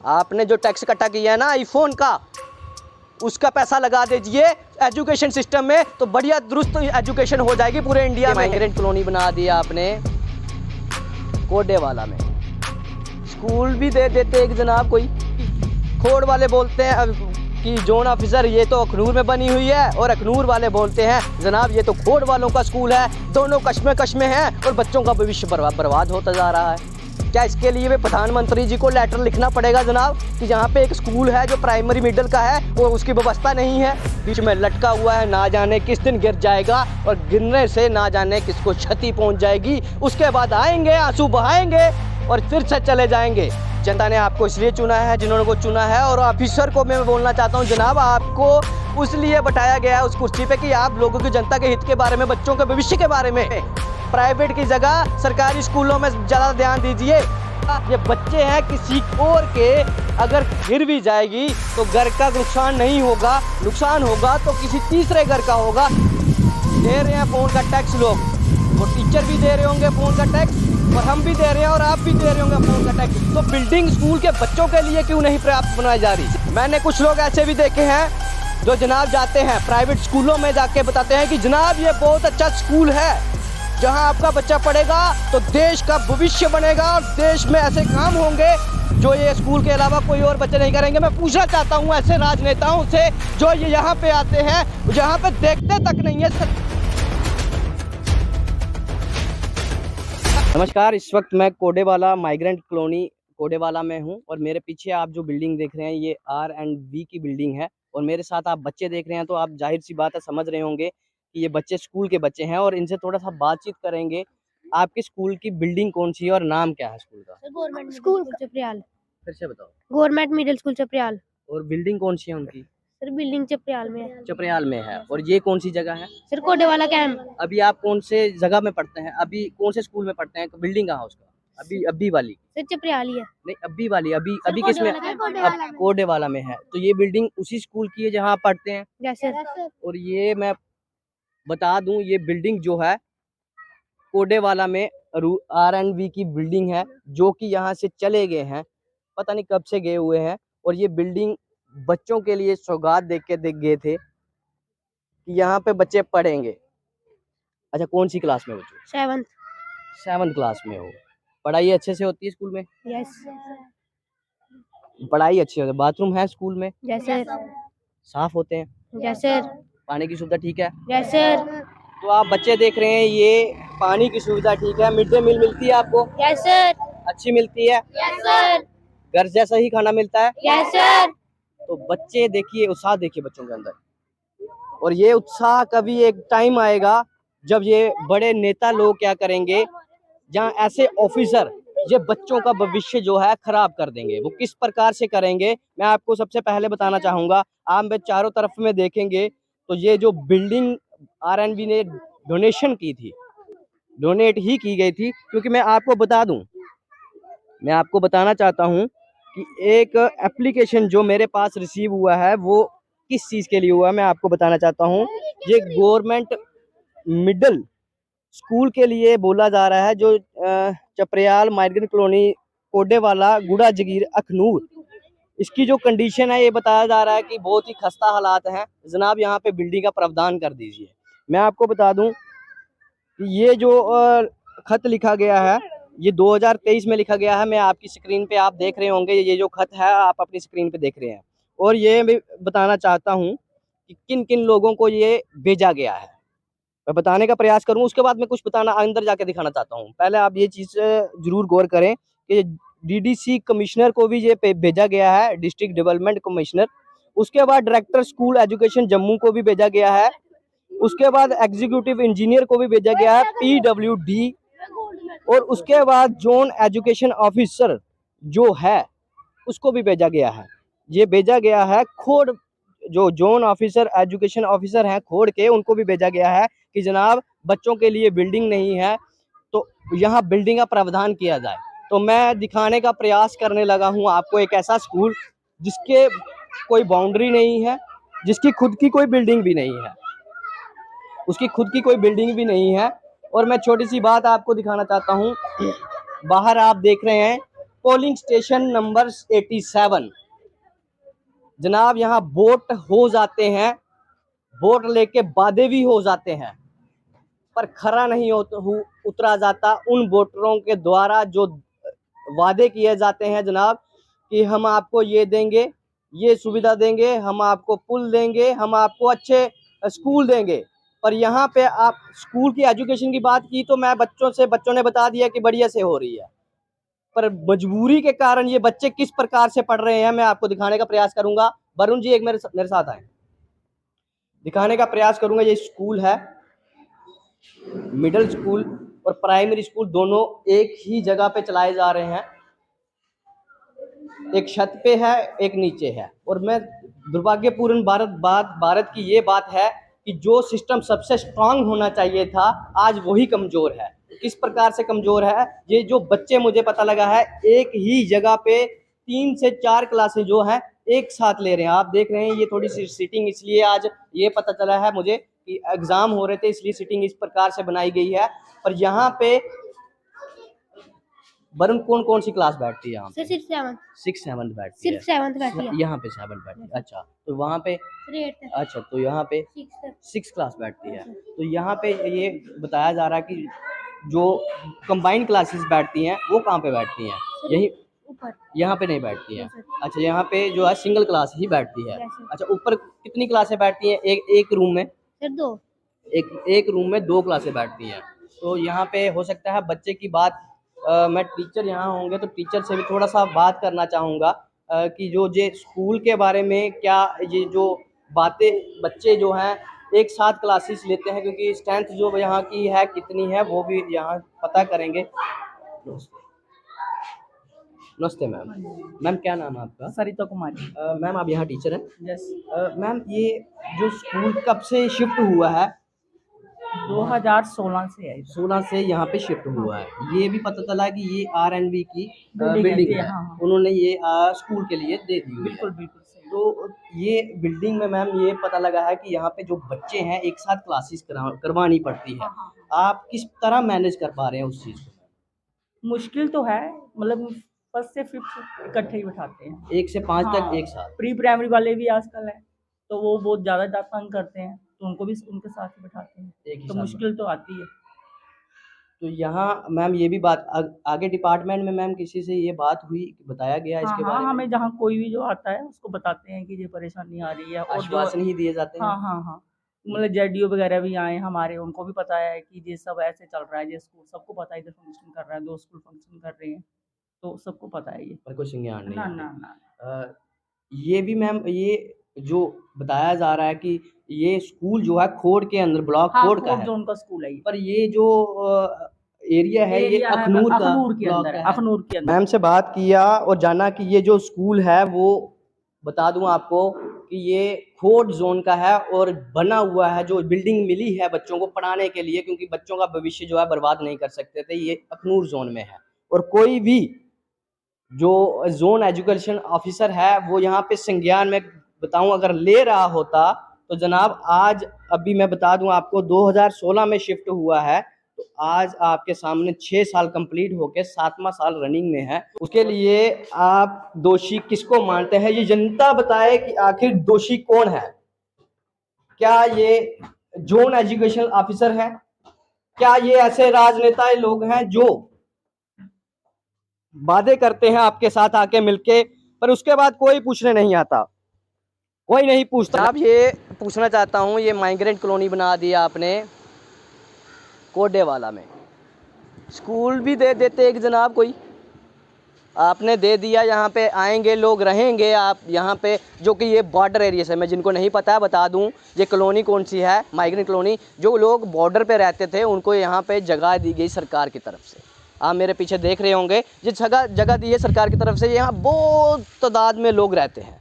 आपने जो टैक्स इकट्ठा किया है ना आईफोन का, उसका पैसा लगा दीजिए एजुकेशन सिस्टम में, तो बढ़िया दुरुस्त एजुकेशन हो जाएगी पूरे इंडिया में। माइग्रेंट कॉलोनी बना दिया आपने कोडेवाला में, स्कूल भी दे देते एक जनाब। कोई खोड़ वाले बोलते हैं कि जोन ऑफिसर ये तो अखनूर में बनी हुई है, और अखनूर वाले बोलते हैं जनाब ये तो खोड़ वालों का स्कूल है। दोनों कश्मे हैं और बच्चों का भविष्य बर्बाद होता जा रहा है। क्या इसके लिए भी प्रधानमंत्री जी को लेटर लिखना पड़ेगा जनाब कि जहाँ पे एक स्कूल है जो प्राइमरी मिडिल का है वो उसकी व्यवस्था नहीं है, बीच में लटका हुआ है, ना जाने किस दिन गिर जाएगा और गिरने से ना जाने किसको क्षति पहुँच जाएगी। उसके बाद आएंगे, आंसू बहाएंगे और फिर से चले जाएंगे। जनता ने आपको इसलिए चुना है जिन्होंने को चुना है, और ऑफिसर को मैं बोलना चाहता हूँ जनाब आपको उसलिए बैठाया गया है उस कुर्सी पे कि आप लोगों की जनता के हित के बारे में, बच्चों के भविष्य के बारे में प्राइवेट की जगह सरकारी स्कूलों में ज़्यादा ध्यान दीजिए। ये बच्चे हैं, किसी और के अगर गिर भी जाएगी तो घर का नुकसान नहीं होगा, नुकसान होगा तो किसी तीसरे घर का होगा। दे रहे हैं फ़ोन का टैक्स लोग, वो टीचर भी दे रहे होंगे फ़ोन का टैक्स, और हम भी दे रहे हैं और आप भी दे रहे होंगे फ़ोन का टैक्स। तो बिल्डिंग स्कूल के बच्चों के लिए क्यों नहीं पर्याप्त बनाई जा रही? मैंने कुछ लोग ऐसे भी देखे हैं जो जनाब जाते हैं प्राइवेट स्कूलों में, जाके बताते हैं कि जनाब ये बहुत अच्छा स्कूल है, जहां आपका बच्चा पढ़ेगा तो देश का भविष्य बनेगा और देश में ऐसे काम होंगे जो ये स्कूल के अलावा कोई और बच्चे नहीं करेंगे। मैं पूछना चाहता हूं ऐसे राजनेताओं से जो ये यहाँ पे आते हैं, यहाँ पे देखते तक नहीं है। नमस्कार, इस वक्त मैं कोडेवाला माइग्रेंट कॉलोनी कोडेवाला में हूं, और मेरे पीछे आप जो बिल्डिंग देख रहे हैं ये R&B की बिल्डिंग है, और मेरे साथ आप बच्चे देख रहे हैं, तो आप जाहिर सी बात है समझ रहे होंगे कि ये बच्चे स्कूल के बच्चे हैं, और इनसे थोड़ा सा बातचीत करेंगे। आपके स्कूल की बिल्डिंग कौन सी है और नाम क्या है स्कूल का? Government school Chapriyal. फिर से बताओ। Government middle school Chapriyal. और बिल्डिंग कौन सी है उनकी? सर बिल्डिंग चपरियाल में है। चपरियाल में है। और ये कौन सी जगह है? Sir Kodewala camp. अभी आप कौन से जगह में पढ़ते हैं? अभी कौन से स्कूल में पढ़ते हैं? बिल्डिंग कहाँ है उसका? अभी वाली? सर चपरियाल ही है। नहीं, अभी वाली। अभी सर अभी किस में? कोडेवाला अब कोडेवाला में है। तो ये बिल्डिंग उसी स्कूल की है जहाँ आप पढ़ते हैं? Yes sir. और ये मैं बता दूं, ये बिल्डिंग जो है कोडेवाला में R&B की बिल्डिंग है, जो कि यहाँ से चले गए हैं, पता नहीं कब से गए हुए हैं। और ये बिल्डिंग बच्चों के लिए सौगात देख गए थे कि यहाँ पे बच्चे पढ़ेंगे। अच्छा, कौन सी क्लास में बच्चे? 7th क्लास में हो। पढ़ाई अच्छे से होती है स्कूल में? यस। पढ़ाई अच्छी होती है। बाथरूम है स्कूल में? Yes sir. साफ होते हैं? Yes sir. पानी की सुविधा ठीक है? Yes sir. तो आप बच्चे देख रहे हैं, ये पानी की सुविधा ठीक है। मिड डे मील मिलती है आपको? Yes sir. अच्छी मिलती है? Yes sir. घर जैसा ही खाना मिलता है? Yes sir. तो बच्चे देखिए, उत्साह देखिए बच्चों के अंदर, और ये उत्साह कभी एक टाइम आएगा जब ये बड़े नेता लोग क्या करेंगे, जहाँ ऐसे ऑफिसर ये बच्चों का भविष्य जो है खराब कर देंगे। वो किस प्रकार से करेंगे, मैं आपको सबसे पहले बताना चाहूँगा। आप में चारों तरफ में देखेंगे तो ये जो बिल्डिंग R&B ने डोनेशन की थी, डोनेट ही की गई थी, क्योंकि मैं आपको बता दूं, मैं आपको बताना चाहता हूं कि एक एप्लीकेशन जो मेरे पास रिसीव हुआ है वो किस चीज़ के लिए हुआ है, मैं आपको बताना चाहता हूं। ये गवर्नमेंट मिडिल स्कूल के लिए बोला जा रहा है, जो चपरियाल माइग्रेंट कॉलोनी कोडेवाला गुड़ा जगीर अखनूर, इसकी जो कंडीशन है ये बताया जा रहा है कि बहुत ही खस्ता हालात हैं। जनाब यहाँ पे बिल्डिंग का प्रावधान कर दीजिए। मैं आपको बता दूं कि ये जो खत लिखा गया है ये 2023 में लिखा गया है। मैं आपकी स्क्रीन पे आप देख रहे होंगे, ये जो खत है आप अपनी स्क्रीन पे देख रहे हैं। और ये मैं बताना चाहता हूँ कि किन किन लोगों को ये भेजा गया है, मैं बताने का प्रयास करूँ, उसके बाद मैं कुछ बताना अंदर जाके दिखाना चाहता हूँ। पहले आप ये चीज़ जरूर गौर करें कि DDC कमिश्नर को भी ये भेजा गया है, डिस्ट्रिक्ट डेवलपमेंट कमिश्नर। उसके बाद डायरेक्टर स्कूल एजुकेशन जम्मू को भी भेजा गया है। उसके बाद एग्जीक्यूटिव इंजीनियर को भी भेजा गया है, PWD। और उसके बाद जोन एजुकेशन ऑफिसर जो है उसको भी भेजा गया है। ये भेजा गया है खोड़, जो जोन ऑफिसर एजुकेशन ऑफिसर हैं खोड़ के, उनको भी भेजा गया है कि जनाब बच्चों के लिए बिल्डिंग नहीं है तो यहाँ बिल्डिंग का प्रावधान किया जाए। तो मैं दिखाने का प्रयास करने लगा हूँ आपको एक ऐसा स्कूल जिसके कोई बाउंड्री नहीं है, जिसकी खुद की कोई बिल्डिंग भी नहीं है, उसकी खुद की कोई बिल्डिंग भी नहीं है। और मैं छोटी सी बात आपको दिखाना चाहता हूँ। बाहर आप देख रहे हैं पोलिंग स्टेशन नंबर 87। जनाब यहाँ वोट हो जाते हैं, वोट लेके वादे भी हो जाते हैं, पर खरा नहीं उतरा जाता उन वोटरों के द्वारा जो वादे किए जाते हैं जनाब, कि हम आपको ये देंगे, ये सुविधा देंगे, हम आपको पुल देंगे, हम आपको अच्छे स्कूल देंगे। पर यहाँ पे आप स्कूल की एजुकेशन की बात की तो मैं बच्चों ने बता दिया कि बढ़िया से हो रही है, पर मजबूरी के कारण ये बच्चे किस प्रकार से पढ़ रहे हैं मैं आपको दिखाने का प्रयास करूंगा। वरुण जी एक मेरे साथ आए, दिखाने का प्रयास करूंगा। ये स्कूल है, मिडिल स्कूल और प्राइमरी स्कूल दोनों एक ही जगह पे चलाए जा रहे हैं, एक छत पे है एक नीचे है। और मैं दुर्भाग्यपूर्ण भारत की ये बात है कि जो सिस्टम सबसे स्ट्रांग होना चाहिए था आज वही कमजोर है। किस प्रकार से कमजोर है, ये जो बच्चे मुझे पता लगा है एक ही जगह पे 3 से 4 क्लासें जो हैं एक साथ ले रहे हैं। आप देख रहे हैं ये थोड़ी सी सीटिंग इसलिए आज ये पता चला है मुझे कि एग्जाम हो रहे थे इसलिए सीटिंग इस प्रकार से बनाई गई है। पर यहाँ पे वरुण कौन कौन सी क्लास बैठती है यहाँ पे? सिर्फ 7 6 7 बैठती है, सिर्फ 7 बैठी है। यहाँ पे 7 बैठती है। अच्छा तो वहाँ पे 8 अच्छा तो यहाँ पे 6 क्लास बैठती है। तो यहाँ पे ये बताया जा रहा है कि जो कंबाइंड क्लासेस बैठती हैं वो कहाँ पे बैठती हैं? यही ऊपर, यहाँ पे नहीं बैठती हैं। अच्छा यहाँ पे जो है सिंगल क्लास ही बैठती है। अच्छा ऊपर कितनी क्लासें बैठती हैं एक रूम में? फिर 2 एक रूम में 2 क्लासें बैठती हैं। तो यहाँ पे हो सकता है बच्चे की बात मैं टीचर यहाँ होंगे तो टीचर से भी थोड़ा सा बात करना चाहूँगा कि जो ये स्कूल के बारे में क्या ये जो बातें बच्चे जो हैं एक साथ क्लासेस लेते हैं, क्योंकि स्ट्रेंथ जो यहाँ की है कितनी है वो भी यहाँ पता करेंगे। नमस्ते मैम। मैम क्या नाम है आपका? सरिता कुमारी। मैम आप यहाँ टीचर हैं? यस। मैम ये जो स्कूल कब से शिफ्ट हुआ है? 2016 से है। 16 से यहाँ पे शिफ्ट हुआ है। ये भी पता चला कि ये RNB की बिल्डिंग बिल्डिंग है। है। हाँ, हाँ। उन्होंने ये स्कूल के लिए दे दी हुई है। बिल्कुल बिल्कुल सही। तो ये बिल्डिंग में मैम ये पता लगा है कि यहाँ पे जो बच्चे हैं एक साथ क्लासेस करवानी पड़ती है। हाँ। आप किस तरह मैनेज कर पा रहे हैं उस चीज़ को? मुश्किल तो है, मतलब फर्स्ट से फिफ्थ इकट्ठे ही बैठाते हैं। 1 से 5 तक हाँ। एक साथ? प्री प्राइमरी वाले भी आजकल है तो वो बहुत ज़्यादा तंग करते हैं तो उनको भी उनके साथ ही बैठाते हैं। एक ही तो साथ मुश्किल तो आती है। तो यहाँ मैम ये भी बात आगे डिपार्टमेंट में मैम किसी से ये बात हुई, बताया गया हाँ इसके हाँ, बारे में? हमें जहाँ कोई भी जो आता है उसको बताते हैं कि ये परेशानी आ रही है। और जो आश्वासन ही दिए जाते हैं? हाँ हाँ हाँ, मतलब जेडीओ वगैरह भी आए हमारे, उनको भी पता है कि ये सब ऐसे चल रहा है। ये स्कूल सबको पता है इधर फंक्शन कर रहा है, 2 स्कूल फंक्शन कर रहे हैं तो सबको पता है ये। पर कोई संज्ञान नहीं ना है। ना ना। ये भी मैम ये जो बताया जा रहा है कि ये स्कूल जो है खोड़ के अंदर ब्लॉक हाँ, खोड़ का खोड़ है, जोन का स्कूल है ये। पर ये जो एरिया है ये एरिया है अखनूर का अखनूर के ब्लॉक अंदर का है, है। अखनूर के अंदर। मैम से बात किया और जाना कि ये जो स्कूल है वो बता दूं आपको कि ये खोड़ जोन का है और बना हुआ है, जो बिल्डिंग मिली है बच्चों को पढ़ाने के लिए, क्योंकि बच्चों का भविष्य जो है बर्बाद नहीं कर सकते थे। ये अखनूर जोन में है और कोई भी जो जोन एजुकेशन ऑफिसर है वो यहाँ पे संज्ञान में बताऊं अगर ले रहा होता तो जनाब आज अभी मैं बता दूं आपको 2016 में शिफ्ट हुआ है तो आज आपके सामने 6 साल कंप्लीट होके 7वां साल रनिंग में है। उसके लिए आप दोषी किसको मानते हैं ये जनता बताए कि आखिर दोषी कौन है? क्या ये जोन एजुकेशन ऑफिसर है? क्या ये ऐसे राजनेता लोग हैं जो वादे करते हैं आपके साथ आके मिलके पर उसके बाद कोई पूछने नहीं आता, कोई नहीं पूछता? अब ये पूछना चाहता हूँ, ये माइग्रेंट कॉलोनी बना दिया आपने कोडे वाला में, स्कूल भी दे देते एक जनाब, कोई आपने दे दिया, यहाँ पे आएंगे लोग रहेंगे आप यहाँ पे, जो कि ये बॉर्डर एरिया से, मैं जिनको नहीं पता है बता दूँ ये कॉलोनी कौन सी है, माइग्रेंट कॉलोनी। जो लोग बॉर्डर पे रहते थे उनको यहाँ पे जगह दी गई सरकार की तरफ से। आप मेरे पीछे देख रहे होंगे जिस जगह दी है सरकार की तरफ से, यहाँ बहुत तादाद में लोग रहते हैं।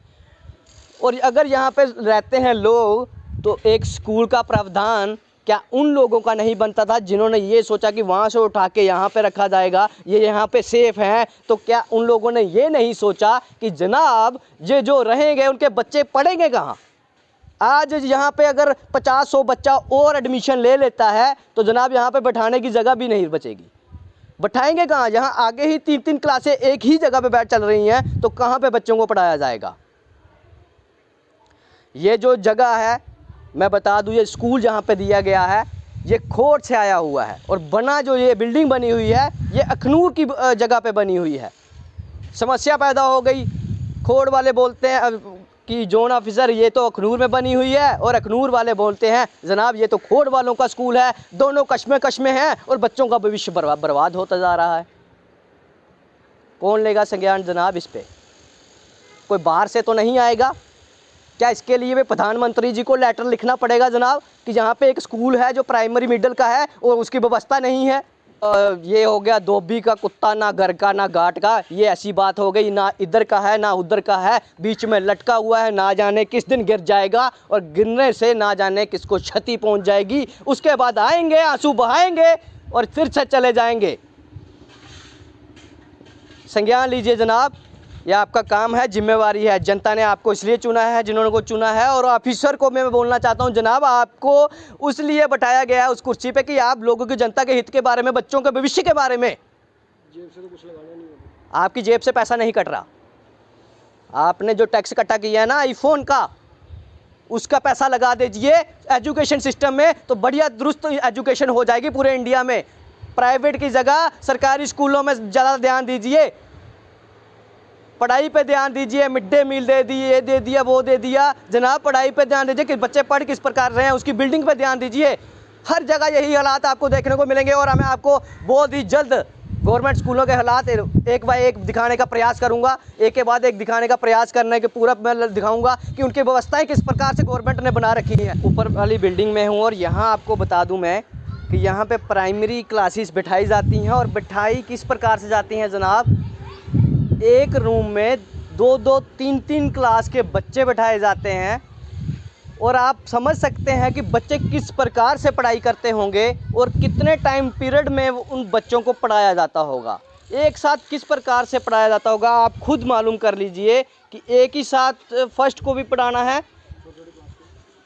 और अगर यहाँ पे रहते हैं लोग तो एक स्कूल का प्रावधान क्या उन लोगों का नहीं बनता था जिन्होंने ये सोचा कि वहाँ से उठा के यहाँ पे रखा जाएगा, ये यहाँ पे सेफ है? तो क्या उन लोगों ने ये नहीं सोचा कि जनाब ये जो रहेंगे उनके बच्चे पढ़ेंगे कहाँ? आज यहाँ पे अगर 50-100 बच्चा और एडमिशन ले लेता है तो जनाब यहाँ पे बैठाने की जगह भी नहीं बचेगी। बैठाएंगे कहाँ? जहाँ आगे ही 3-3 क्लासें एक ही जगह पे बैठ चल रही हैं, तो कहाँ पे बच्चों को पढ़ाया जाएगा? ये जो जगह है, मैं बता दूँ, ये स्कूल जहाँ पे दिया गया है, ये खोड़ से आया हुआ है, और बना जो ये बिल्डिंग बनी हुई है, ये अखनूर की जगह पे बनी हुई है। समस्या पैदा हो गई। खोड़ वाले बोलते हैं कि जोन ऑफिसर ये तो अखनूर में बनी हुई है, और अखनूर वाले बोलते हैं जनाब ये तो खोड़ वालों का स्कूल है। दोनों कश्मे हैं और बच्चों का भविष्य बर्बाद होता जा रहा है। कौन लेगा संज्ञान जनाब इस पे? कोई बाहर से तो नहीं आएगा क्या? इसके लिए भी प्रधानमंत्री जी को लेटर लिखना पड़ेगा जनाब कि जहाँ पे एक स्कूल है जो प्राइमरी मिडिल का है और उसकी व्यवस्था नहीं है। ये हो गया धोबी का कुत्ता, ना घर का ना घाट का, ये ऐसी बात हो गई। ना इधर का है ना उधर का है, बीच में लटका हुआ है, ना जाने किस दिन गिर जाएगा, और गिरने से ना जाने किसको क्षति पहुंच जाएगी। उसके बाद आएंगे, आंसू बहाएंगे और फिर से चले जाएंगे। संज्ञान लीजिए जनाब, यह आपका काम है, जिम्मेवारी है। जनता ने आपको इसलिए चुना है जिन्होंने को चुना है, और ऑफिसर को मैं बोलना चाहता हूं जनाब, आपको उस लिए बैठाया गया है उस कुर्सी पे कि आप लोगों की, जनता के हित के बारे में, बच्चों के भविष्य के बारे में। जेब से तो कुछ लगाना नहीं है, आपकी जेब से पैसा नहीं कट रहा। आपने जो टैक्स इकट्ठा किया है ना आईफोन का, उसका पैसा लगा दीजिए एजुकेशन सिस्टम में, तो बढ़िया दुरुस्त एजुकेशन हो जाएगी पूरे इंडिया में। प्राइवेट की जगह सरकारी स्कूलों में ज़्यादा ध्यान दीजिए, पढ़ाई पे ध्यान दीजिए। मिड डे मील दे दिए, ये दे दिया, वो दे दिया जनाब, पढ़ाई पे ध्यान दीजिए कि बच्चे पढ़ किस प्रकार रहे हैं, उसकी बिल्डिंग पे ध्यान दीजिए। हर जगह यही हालात आपको देखने को मिलेंगे, और मैं आपको बहुत ही जल्द गवर्नमेंट स्कूलों के हालात एक बाय एक दिखाने का प्रयास करूंगा, एक के बाद एक दिखाने का प्रयास करने के पूरा मैं दिखाऊंगा कि उनकी व्यवस्थाएं किस प्रकार से गवर्नमेंट ने बना रखी है। ऊपर वाली बिल्डिंग में हूँ, और यहाँ आपको बता दूँ मैं कि यहाँ पे प्राइमरी क्लासेस बिठाई जाती हैं, और बिठाई किस प्रकार से जाती हैं जनाब, एक रूम में 2-2, 3-3 क्लास के बच्चे बैठाए जाते हैं, और आप समझ सकते हैं कि बच्चे किस प्रकार से पढ़ाई करते होंगे और कितने टाइम पीरियड में उन बच्चों को पढ़ाया जाता होगा, एक साथ किस प्रकार से पढ़ाया जाता होगा। आप खुद मालूम कर लीजिए कि एक ही साथ फर्स्ट को भी पढ़ाना है,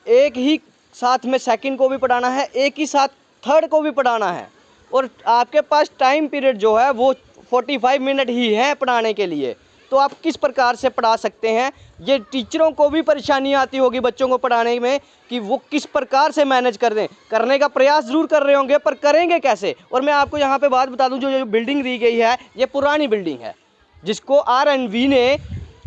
एक ही साथ में सेकंड को भी पढ़ाना है, एक ही साथ थर्ड को भी पढ़ाना है, और आपके पास टाइम पीरियड जो है वो 45 मिनट ही है पढ़ाने के लिए। तो आप किस प्रकार से पढ़ा सकते हैं? ये टीचरों को भी परेशानी आती होगी बच्चों को पढ़ाने में कि वो किस प्रकार से मैनेज कर दें। करने का प्रयास ज़रूर कर रहे होंगे, पर करेंगे कैसे? और मैं आपको यहाँ पे बात बता दूँ, जो बिल्डिंग दी गई है ये पुरानी बिल्डिंग है, जिसको RNV ने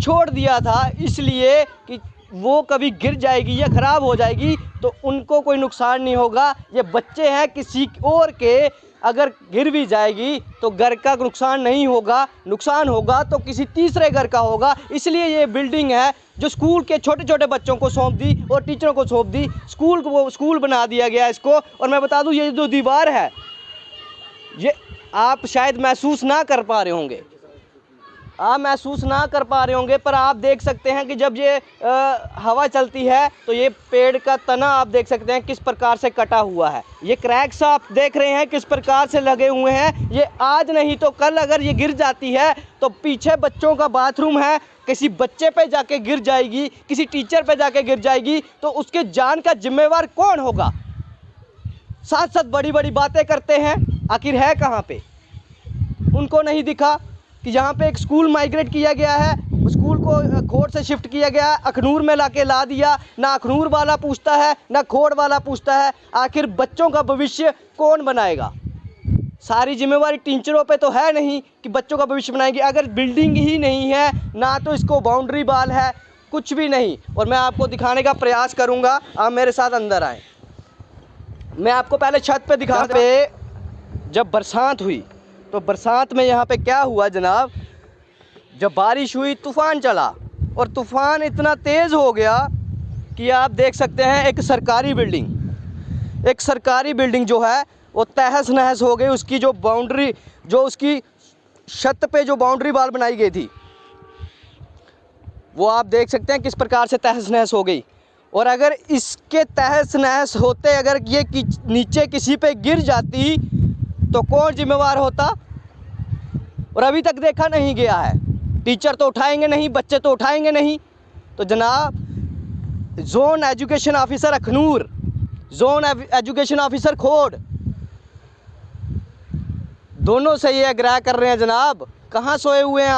छोड़ दिया था इसलिए कि वो कभी गिर जाएगी या ख़राब हो जाएगी तो उनको कोई नुकसान नहीं होगा। ये बच्चे हैं, किसी और के अगर गिर भी जाएगी तो घर का नुकसान नहीं होगा, नुकसान होगा तो किसी तीसरे घर का होगा। इसलिए ये बिल्डिंग है जो स्कूल के छोटे छोटे बच्चों को सौंप दी और टीचरों को सौंप दी, स्कूल को स्कूल बना दिया गया इसको। और मैं बता दूं, ये जो दीवार है ये आप शायद महसूस ना कर पा रहे होंगे, आप महसूस ना कर पा रहे होंगे, पर आप देख सकते हैं कि जब ये हवा चलती है तो ये पेड़ का तना आप देख सकते हैं किस प्रकार से कटा हुआ है। ये क्रैक्स आप देख रहे हैं किस प्रकार से लगे हुए हैं। ये आज नहीं तो कल अगर ये गिर जाती है तो पीछे बच्चों का बाथरूम है, किसी बच्चे पे जाके गिर जाएगी, किसी टीचर पे जाके गिर जाएगी तो उसके जान का जिम्मेवार कौन होगा? साथ साथ बड़ी बड़ी बातें करते हैं, आखिर है कहाँ पे? उनको नहीं दिखा कि यहाँ पे एक स्कूल माइग्रेट किया गया है, स्कूल को खोड़ से शिफ्ट किया गया है, अखनूर में ला दिया। ना अखनूर वाला पूछता है ना खोड़ वाला पूछता है, आखिर बच्चों का भविष्य कौन बनाएगा? सारी जिम्मेवारी टीचरों पे तो है नहीं कि बच्चों का भविष्य बनाएंगे। अगर बिल्डिंग ही नहीं है, ना तो इसको बाउंड्री वाल है, कुछ भी नहीं। और मैं आपको दिखाने का प्रयास करूँगा, आप मेरे साथ अंदर आएँ। मैं आपको पहले छत पे दिखा पे, जब बरसात हुई तो बरसात में यहाँ पे क्या हुआ जनाब, जब बारिश हुई तूफ़ान चला और तूफ़ान इतना तेज़ हो गया कि आप देख सकते हैं एक सरकारी बिल्डिंग जो है वो तहस नहस हो गई। उसकी जो बाउंड्री, जो उसकी छत पे जो बाउंड्री वाल बनाई गई थी वो आप देख सकते हैं किस प्रकार से तहस नहस हो गई। और अगर इसके तहस नहस होते अगर ये नीचे किसी पे गिर जाती तो कौन जिम्मेवार होता? और अभी तक देखा नहीं गया है। टीचर तो उठाएंगे नहीं, बच्चे तो उठाएंगे नहीं। तो जनाब, zone education officer Akhnoor, zone education officer खोड़, दोनों से ये आग्रह कर रहे हैं जनाब, कहाँ सोए हुए हैं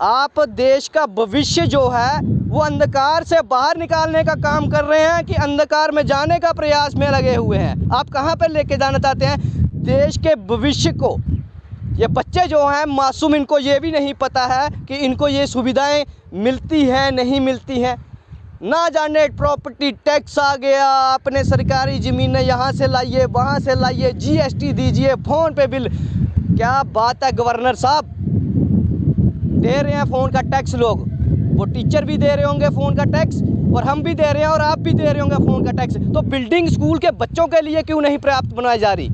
आप देश का भविष्य जो है वो अंधकार से बाहर निकालने का काम कर रहे हैं कि अंधकार में जाने का प्रयास में लगे हुए हैं। आप कहाँ पर लेके जाना चाहते हैं देश के भविष्य को? ये बच्चे जो हैं मासूम, इनको ये भी नहीं पता है कि इनको ये सुविधाएं मिलती हैं नहीं मिलती हैं। ना जाने प्रॉपर्टी टैक्स आ गया, अपने सरकारी ज़मीनें यहाँ से लाइए वहाँ से लाइए, जीएसटी दीजिए, फ़ोन पे बिल। क्या बात है गवर्नर साहब, दे रहे हैं फ़ोन का टैक्स लोग, वो टीचर भी दे रहे होंगे फ़ोन का टैक्स और हम भी दे रहे हैं और आप भी दे रहे होंगे फ़ोन का टैक्स। तो बिल्डिंग स्कूल के बच्चों के लिए क्यों नहीं पर्याप्त बनाई जा रही?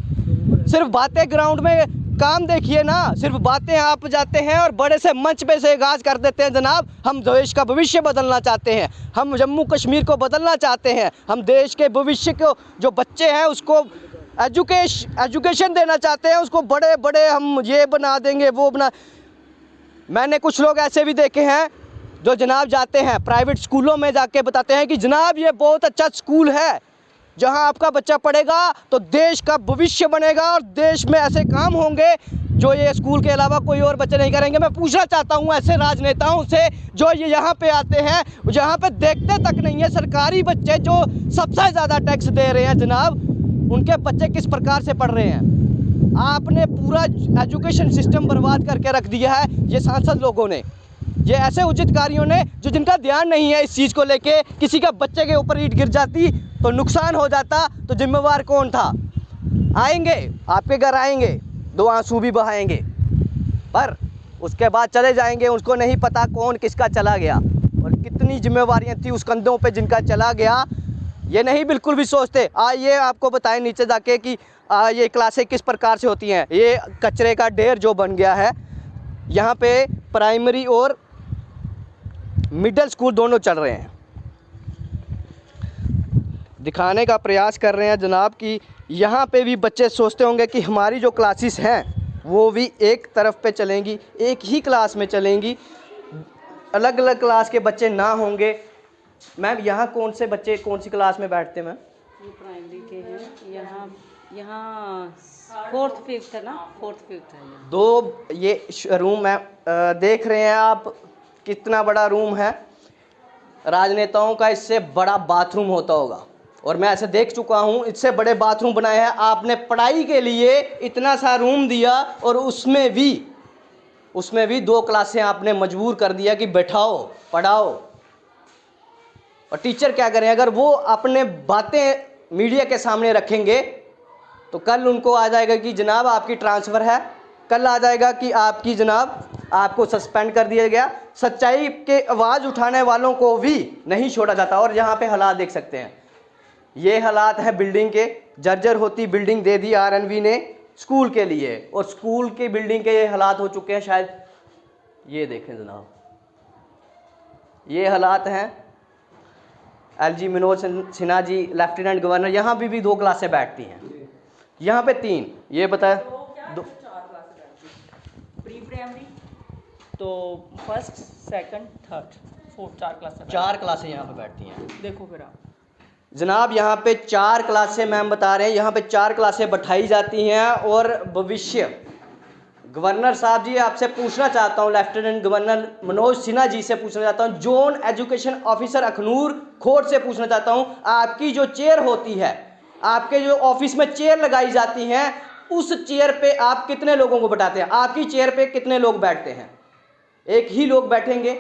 सिर्फ बातें, ग्राउंड में काम देखिए ना, सिर्फ बातें। आप जाते हैं और बड़े से मंच पे से आगाज़ कर देते हैं जनाब, हम देश का भविष्य बदलना चाहते हैं, हम जम्मू कश्मीर को बदलना चाहते हैं, हम देश के भविष्य को, जो बच्चे हैं उसको एजुकेशन देना चाहते हैं, उसको बड़े बड़े हम ये बना देंगे वो बना। मैंने कुछ लोग ऐसे भी देखे हैं जो जनाब जाते हैं प्राइवेट स्कूलों में जाके बताते हैं कि जनाब ये बहुत अच्छा स्कूल है, जहां आपका बच्चा पढ़ेगा तो देश का भविष्य बनेगा और देश में ऐसे काम होंगे जो ये स्कूल के अलावा कोई और बच्चे नहीं करेंगे। मैं पूछना चाहता हूं ऐसे राजनेताओं से जो ये यहाँ पे आते हैं, जहाँ पे देखते तक नहीं है सरकारी बच्चे जो सबसे ज़्यादा टैक्स दे रहे हैं जनाब, उनके बच्चे किस प्रकार से पढ़ रहे हैं। आपने पूरा एजुकेशन सिस्टम बर्बाद करके रख दिया है ये सांसद लोगों ने, ये ऐसे उचितकारियों ने जो जिनका ध्यान नहीं है इस चीज़ को लेके। किसी का बच्चे के ऊपर ईंट गिर जाती तो नुकसान हो जाता तो जिम्मेवार कौन था? आएंगे आपके घर आएंगे, 2 आंसू भी बहाएंगे, पर उसके बाद चले जाएंगे। उसको नहीं पता कौन किसका चला गया और कितनी जिम्मेवारियां थी उस कंधों पे जिनका चला गया, ये नहीं बिल्कुल भी सोचते। ये आपको बताएं नीचे जाके कि ये क्लासें किस प्रकार से होती हैं। ये कचरे का ढेर जो बन गया है, यहाँ पे प्राइमरी और मिडिल स्कूल दोनों चल रहे हैं। दिखाने का प्रयास कर रहे हैं जनाब कि यहाँ पे भी बच्चे सोचते होंगे कि हमारी जो क्लासेस हैं वो भी एक तरफ पे चलेंगी, एक ही क्लास में चलेंगी, अलग अलग क्लास के बच्चे ना होंगे। मैम यहाँ कौन से बच्चे कौन सी क्लास में बैठते हैं? मैम ये प्राइमरी के हैं, यहाँ 4th 5th है ना, 4th 5th है ये। 2 ये रूम है, देख रहे हैं आप कितना बड़ा रूम है। राजनेताओं का इससे बड़ा बाथरूम होता होगा और मैं ऐसे देख चुका हूँ, इससे बड़े बाथरूम बनाए हैं। आपने पढ़ाई के लिए इतना सा रूम दिया और उसमें भी 2 क्लासें आपने मजबूर कर दिया कि बैठाओ पढ़ाओ। और टीचर क्या करें, अगर वो अपने बातें मीडिया के सामने रखेंगे तो कल उनको आ जाएगा कि जनाब आपकी ट्रांसफ़र है, कल आ जाएगा कि आपकी जनाब आपको सस्पेंड कर दिया गया। सच्चाई के आवाज़ उठाने वालों को भी नहीं छोड़ा जाता। और यहाँ पे हालात देख सकते हैं, ये हालात हैं बिल्डिंग के। जर्जर होती बिल्डिंग दे दी आरएनवी ने स्कूल के लिए और स्कूल की बिल्डिंग के ये हालात हो चुके हैं। शायद ये देखें जनाब, ये हालात हैं। LG Manoj Sinha ji lieutenant governor, यहाँ भी 2 क्लासें बैठती हैं, यहाँ पे 3। ये बताए 2 प्री प्राइमरी तो 1st 2nd 3rd 4th 4 class 4 क्लासें यहाँ पे बैठती हैं। देखो फिर आप जनाब यहाँ पे 4 क्लासें मैम बता रहे हैं, यहाँ पे 4 क्लासें बैठाई जाती हैं। और भविष्य गवर्नर साहब जी आपसे पूछना चाहता हूँ, लेफ्टिनेंट गवर्नर मनोज सिन्हा जी से पूछना चाहता हूँ, जोन एजुकेशन ऑफिसर अखनूर खोट से पूछना चाहता हूँ, आपकी जो चेयर होती है, आपके जो ऑफिस में चेयर लगाई जाती हैं, उस चेयर पे आप कितने लोगों को बैठाते हैं? आपकी चेयर पे कितने लोग बैठते हैं? एक ही लोग बैठेंगे।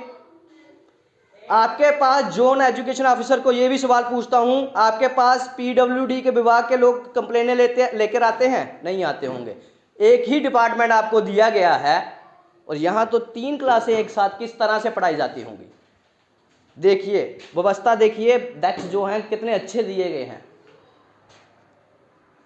आपके पास जोन एजुकेशन ऑफिसर को ये भी सवाल पूछता हूँ, आपके पास पीडब्ल्यूडी के विभाग के लोग कंप्लेनें लेकर आते हैं? नहीं आते होंगे। एक ही डिपार्टमेंट आपको दिया गया है और यहाँ तो 3 क्लासें एक साथ किस तरह से पढ़ाई जाती होंगी। देखिए व्यवस्था, देखिए डेस्क जो हैं कितने अच्छे दिए गए हैं,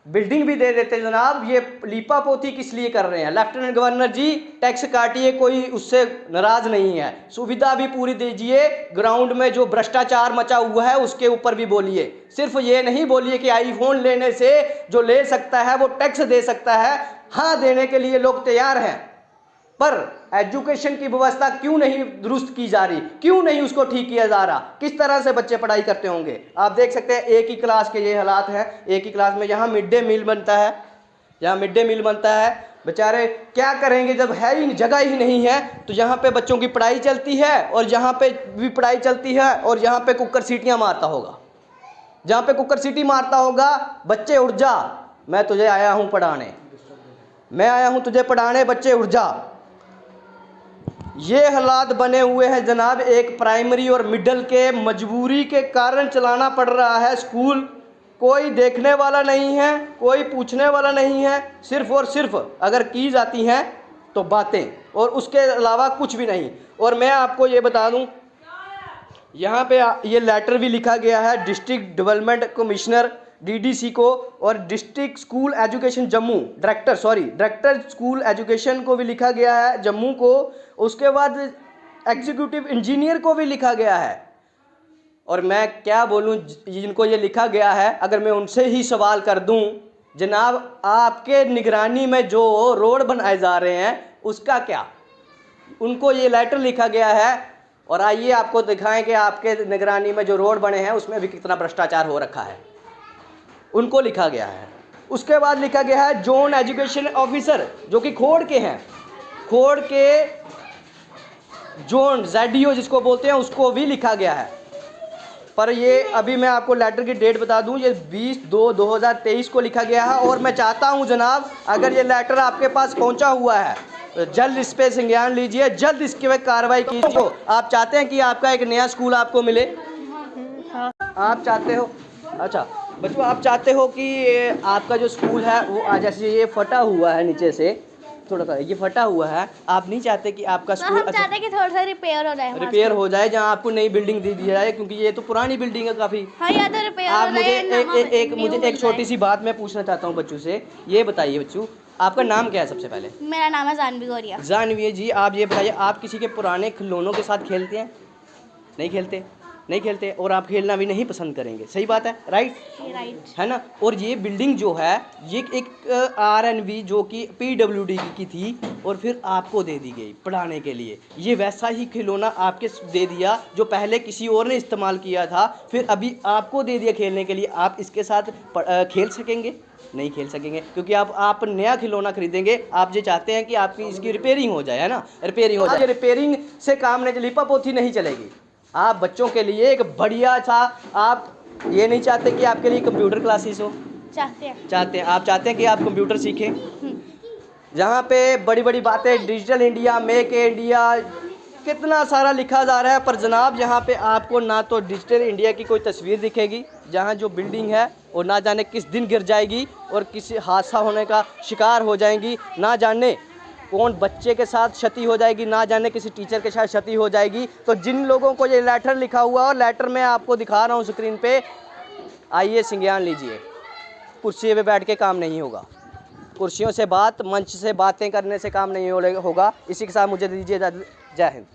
बिल्डिंग भी दे देते जनाब। ये लीपा पोती किस लिए कर रहे हैं? लेफ्टिनेंट गवर्नर जी टैक्स काटिए, कोई उससे नाराज नहीं है, सुविधा भी पूरी दीजिए। ग्राउंड में जो भ्रष्टाचार मचा हुआ है उसके ऊपर भी बोलिए। सिर्फ ये नहीं बोलिए कि आईफोन लेने से जो ले सकता है वो टैक्स दे सकता है। हाँ, देने के लिए लोग तैयार हैं, पर एजुकेशन की व्यवस्था क्यों नहीं दुरुस्त की जा रही? क्यों नहीं उसको ठीक किया जा रहा? किस तरह से बच्चे पढ़ाई करते होंगे? आप देख सकते हैं एक ही क्लास के ये हालात हैं। एक ही क्लास में यहाँ मिड डे मील बनता है, यहाँ मिड डे मील बनता है बेचारे क्या करेंगे जब है ही जगह ही नहीं है। तो यहाँ पे बच्चों की पढ़ाई चलती है और यहाँ पे भी पढ़ाई चलती है और यहाँ पे कुकर सीटियाँ मारता होगा। जहाँ पे कुकर सीटी मारता होगा, बच्चे उठ जा, मैं तुझे आया हूँ पढ़ाने, मैं आया हूँ तुझे पढ़ाने, बच्चे उठ जा। ये हालात बने हुए हैं जनाब। एक प्राइमरी और मिडिल के मजबूरी के कारण चलाना पड़ रहा है स्कूल। कोई देखने वाला नहीं है, कोई पूछने वाला नहीं है, सिर्फ और सिर्फ अगर की जाती हैं तो बातें, और उसके अलावा कुछ भी नहीं। और मैं आपको ये बता दूं, यहाँ पे ये लेटर भी लिखा गया है डिस्ट्रिक्ट डेवलपमेंट कमिश्नर डीडीसी को, और district school education Jammu director school education को भी लिखा गया है जम्मू को। उसके बाद एग्जीक्यूटिव इंजीनियर को भी लिखा गया है। और मैं क्या बोलूं, जिनको ये लिखा गया है, अगर मैं उनसे ही सवाल कर दूं, जनाब आपके निगरानी में जो रोड बनाए जा रहे हैं उसका क्या? उनको ये लेटर लिखा गया है। और आइए आपको दिखाएं कि आपके निगरानी में जो रोड बने हैं उसमें भी कितना भ्रष्टाचार हो रखा है, उनको लिखा गया है। उसके बाद लिखा गया है जोन एजुकेशन ऑफिसर, जो कि खोड़ के हैं, खोड़ के जोन ZDO जिसको बोलते हैं, उसको भी लिखा गया है। पर ये अभी मैं आपको लेटर की डेट बता दूं, ये 20/2/2023 को लिखा गया है। और मैं चाहता हूं जनाब, अगर ये लेटर आपके पास पहुंचा हुआ है तो जल्द इस पे संज्ञान लीजिए, जल्द इसके पे कार्रवाई कीजिए। आप चाहते हैं कि आपका एक नया स्कूल आपको मिले? आप चाहते हो? अच्छा बच्चों, आप चाहते हो कि आपका जो स्कूल है वो जैसे ये फटा हुआ है नीचे से, थोड़ा सा ये फटा हुआ है, आप नहीं चाहते कि आपका स्कूल हम चाहते हैं कि थोड़ा सा रिपेयर हो जाए, रिपेयर हो जाए, जहाँ आपको नई बिल्डिंग दे दी जाए, क्योंकि ये तो पुरानी बिल्डिंग है काफ़ी। हाँ, या तो रिपेयर आप हो मुझे जाए, मुझे एक छोटी सी बात मैं पूछना चाहता हूँ बच्चों से। ये बताइए बच्चों, आपका नाम क्या है सबसे पहले? मेरा नाम है जानवी गौरिया। जानवी जी, आप ये बताइए, आप किसी के पुराने खिलौनों के साथ खेलते हैं? नहीं खेलते, नहीं खेलते, और आप खेलना भी नहीं पसंद करेंगे, सही बात है, राइट है ना? और ये बिल्डिंग जो है ये एक RNV जो कि PWD की थी और फिर आपको दे दी गई पढ़ाने के लिए। ये वैसा ही खिलौना आपके दे दिया जो पहले किसी और ने इस्तेमाल किया था, फिर अभी आपको दे दिया खेलने के लिए। आप इसके साथ खेल सकेंगे? नहीं खेल सकेंगे, क्योंकि आप नया खिलौना खरीदेंगे। आप ये चाहते हैं कि आपकी इसकी रिपेयरिंग हो जाए, है ना? रिपेयरिंग हो जाए। रिपेयरिंग से काम नहीं, लिपापोती नहीं चलेगी। आप बच्चों के लिए एक बढ़िया सा, आप ये नहीं चाहते कि आपके लिए कंप्यूटर क्लासेस हो? चाहते हैं। आप चाहते हैं कि आप कंप्यूटर सीखें, जहाँ पे बड़ी बड़ी बातें, डिजिटल इंडिया, मेक इंडिया, कितना सारा लिखा जा रहा है। पर जनाब यहाँ पे आपको ना तो डिजिटल इंडिया की कोई तस्वीर दिखेगी, जहाँ जो बिल्डिंग है वो ना जाने किस दिन गिर जाएगी और किसी हादसा होने का शिकार हो जाएंगी, ना जाने कौन बच्चे के साथ क्षति हो जाएगी, ना जाने किसी टीचर के साथ क्षति हो जाएगी। तो जिन लोगों को ये लेटर लिखा हुआ, और लेटर मैं आपको दिखा रहा हूँ स्क्रीन पे, आइए संज्ञान लीजिए। कुर्सी पे बैठ के काम नहीं होगा, कुर्सियों से बात, मंच से बातें करने से काम नहीं होगा। इसी के साथ मुझे दीजिए जय हिंद।